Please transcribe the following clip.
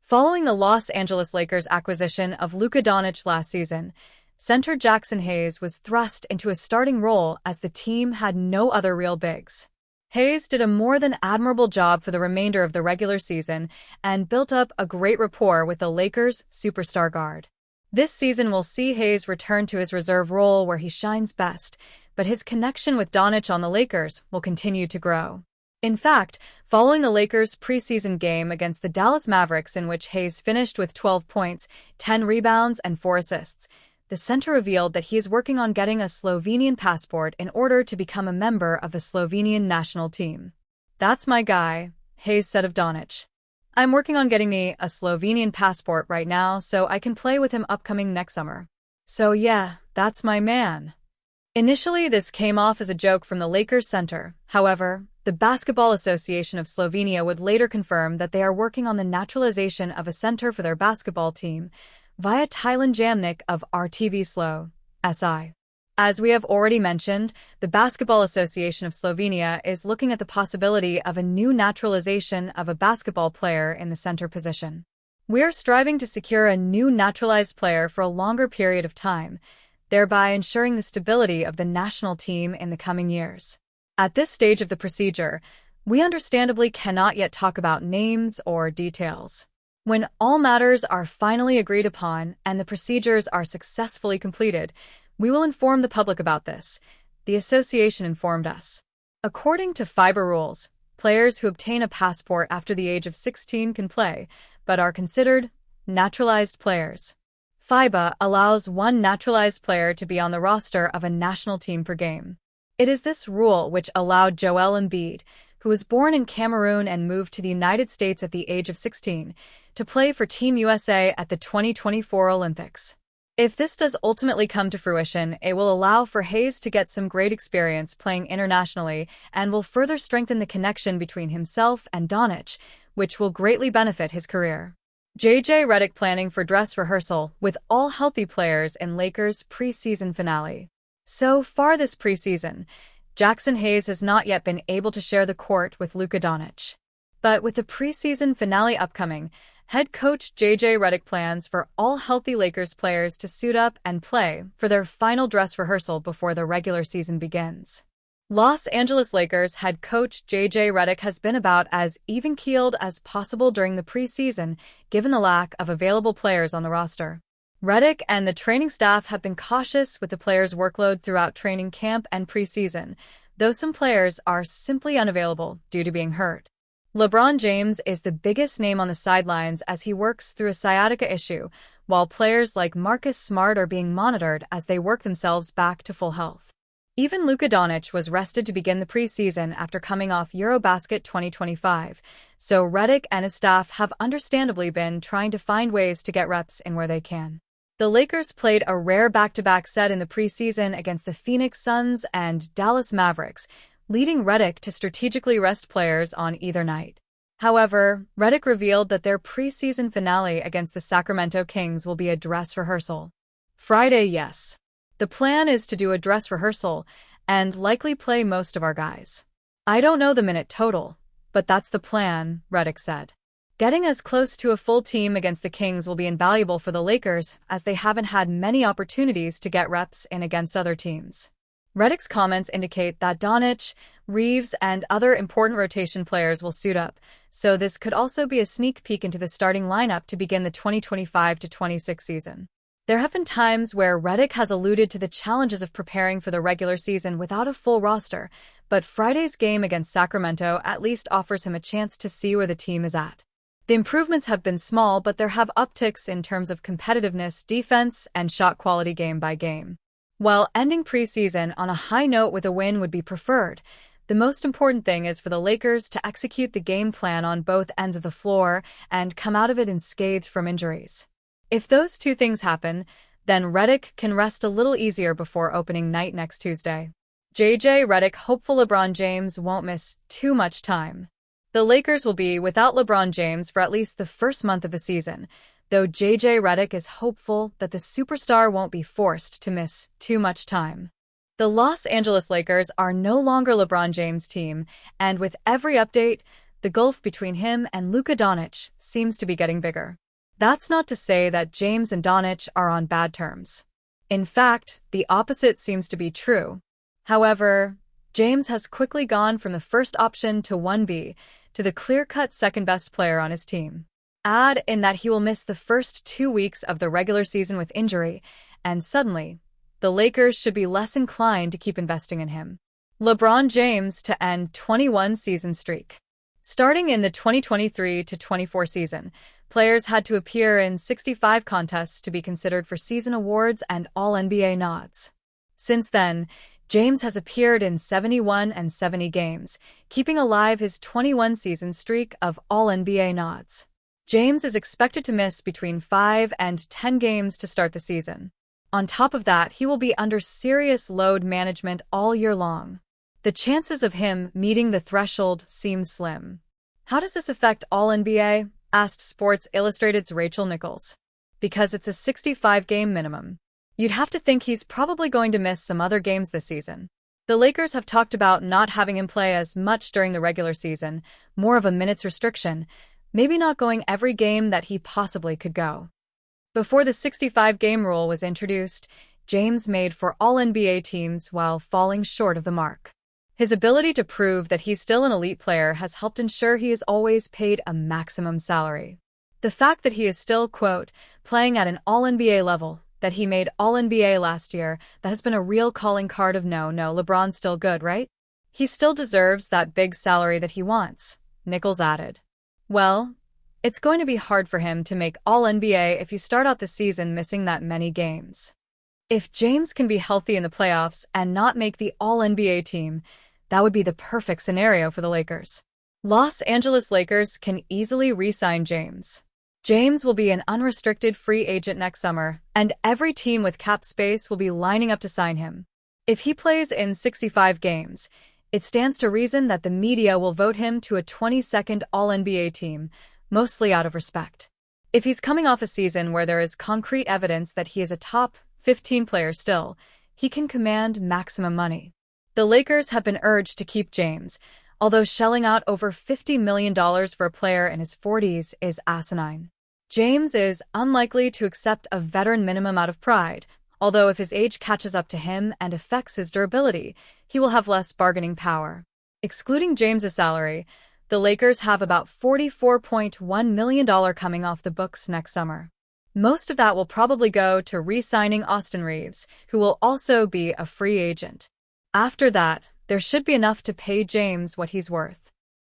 Following the Los Angeles Lakers' acquisition of Luka Doncic last season, center Jaxson Hayes was thrust into a starting role as the team had no other real bigs. Hayes did a more than admirable job for the remainder of the regular season and built up a great rapport with the Lakers' superstar guard. This season will see Hayes return to his reserve role where he shines best, but his connection with Doncic on the Lakers will continue to grow. In fact, following the Lakers' preseason game against the Dallas Mavericks in which Hayes finished with 12 points, 10 rebounds, and 4 assists, the center revealed that he is working on getting a Slovenian passport in order to become a member of the Slovenian national team. "That's my guy," Hayes said of Doncic. "I'm working on getting me a Slovenian passport right now so I can play with him upcoming next summer. So yeah, that's my man." Initially, this came off as a joke from the Lakers center. However, the Basketball Association of Slovenia would later confirm that they are working on the naturalization of a center for their basketball team via Tilan Jamnik of RTV Slo, SI. As we have already mentioned, the Basketball Association of Slovenia is looking at the possibility of a new naturalization of a basketball player in the center position. "We are striving to secure a new naturalized player for a longer period of time, thereby ensuring the stability of the national team in the coming years. At this stage of the procedure, we understandably cannot yet talk about names or details. When all matters are finally agreed upon and the procedures are successfully completed, we will inform the public about this," the association informed us. According to FIBA rules, players who obtain a passport after the age of 16 can play, but are considered naturalized players. FIBA allows one naturalized player to be on the roster of a national team per game. It is this rule which allowed Joel Embiid, who was born in Cameroon and moved to the United States at the age of 16, to play for Team USA at the 2024 Olympics. If this does ultimately come to fruition, it will allow for Hayes to get some great experience playing internationally and will further strengthen the connection between himself and Doncic, which will greatly benefit his career. JJ Redick planning for dress rehearsal with all healthy players in Lakers' preseason finale. So far this preseason, Jaxson Hayes has not yet been able to share the court with Luka Doncic. But with the preseason finale upcoming, head coach JJ Redick plans for all healthy Lakers players to suit up and play for their final dress rehearsal before the regular season begins. Los Angeles Lakers head coach JJ Redick has been about as even-keeled as possible during the preseason, given the lack of available players on the roster. Redick and the training staff have been cautious with the players' workload throughout training camp and preseason, though some players are simply unavailable due to being hurt. LeBron James is the biggest name on the sidelines as he works through a sciatica issue, while players like Marcus Smart are being monitored as they work themselves back to full health. Even Luka Doncic was rested to begin the preseason after coming off Eurobasket 2025, so Redick and his staff have understandably been trying to find ways to get reps in where they can. The Lakers played a rare back-to-back set in the preseason against the Phoenix Suns and Dallas Mavericks, leading Redick to strategically rest players on either night. However, Redick revealed that their preseason finale against the Sacramento Kings will be a dress rehearsal. Friday, yes. The plan is to do a dress rehearsal and likely play most of our guys. I don't know the minute total, but that's the plan, Redick said. Getting as close to a full team against the Kings will be invaluable for the Lakers as they haven't had many opportunities to get reps in against other teams. Redick's comments indicate that Doncic, Reeves, and other important rotation players will suit up, so this could also be a sneak peek into the starting lineup to begin the 2025-26 season. There have been times where Redick has alluded to the challenges of preparing for the regular season without a full roster, but Friday's game against Sacramento at least offers him a chance to see where the team is at. The improvements have been small, but there have upticks in terms of competitiveness, defense, and shot quality game by game. While ending preseason on a high note with a win would be preferred, the most important thing is for the Lakers to execute the game plan on both ends of the floor and come out of it unscathed from injuries. If those two things happen, then Redick can rest a little easier before opening night next Tuesday. JJ Redick hopeful LeBron James won't miss too much time. The Lakers will be without LeBron James for at least the first month of the season, though JJ Redick is hopeful that the superstar won't be forced to miss too much time. The Los Angeles Lakers are no longer LeBron James' team, and with every update, the gulf between him and Luka Doncic seems to be getting bigger. That's not to say that James and Doncic are on bad terms. In fact, the opposite seems to be true. However, James has quickly gone from the first option to 1B to the clear-cut second-best player on his team. Add in that he will miss the first 2 weeks of the regular season with injury, and suddenly, the Lakers should be less inclined to keep investing in him. LeBron James to end 21-season streak. Starting in the 2023-24 season, players had to appear in 65 contests to be considered for season awards and All-NBA nods. Since then, James has appeared in 71 and 70 games, keeping alive his 21-season streak of All-NBA nods. James is expected to miss between 5 and 10 games to start the season. On top of that, he will be under serious load management all year long. The chances of him meeting the threshold seem slim. How does this affect All-NBA? Asked Sports Illustrated's Rachel Nichols. Because it's a 65-game minimum. You'd have to think he's probably going to miss some other games this season. The Lakers have talked about not having him play as much during the regular season, more of a minutes restriction, maybe not going every game that he possibly could go. Before the 65-game rule was introduced, James made for All-NBA teams while falling short of the mark. His ability to prove that he's still an elite player has helped ensure he is always paid a maximum salary. The fact that he is still, quote, playing at an All-NBA level, that he made All-NBA last year, that has been a real calling card of no, LeBron's still good, right? He still deserves that big salary that he wants, Nichols added. Well, it's going to be hard for him to make All-NBA if you start out the season missing that many games. If James can be healthy in the playoffs and not make the All-NBA team, that would be the perfect scenario for the Lakers. Los Angeles Lakers can easily re-sign James. James will be an unrestricted free agent next summer, and every team with cap space will be lining up to sign him. If he plays in 65 games, it stands to reason that the media will vote him to a 22nd All-NBA team, mostly out of respect. If he's coming off a season where there is concrete evidence that he is a top 15 player still, he can command maximum money. The Lakers have been urged to keep James, although shelling out over $50 million for a player in his 40s is asinine. James is unlikely to accept a veteran minimum out of pride, although if his age catches up to him and affects his durability, he will have less bargaining power. Excluding James's salary, the Lakers have about $44.1 million coming off the books next summer. Most of that will probably go to re-signing Austin Reaves, who will also be a free agent. After that, there should be enough to pay James what he's worth.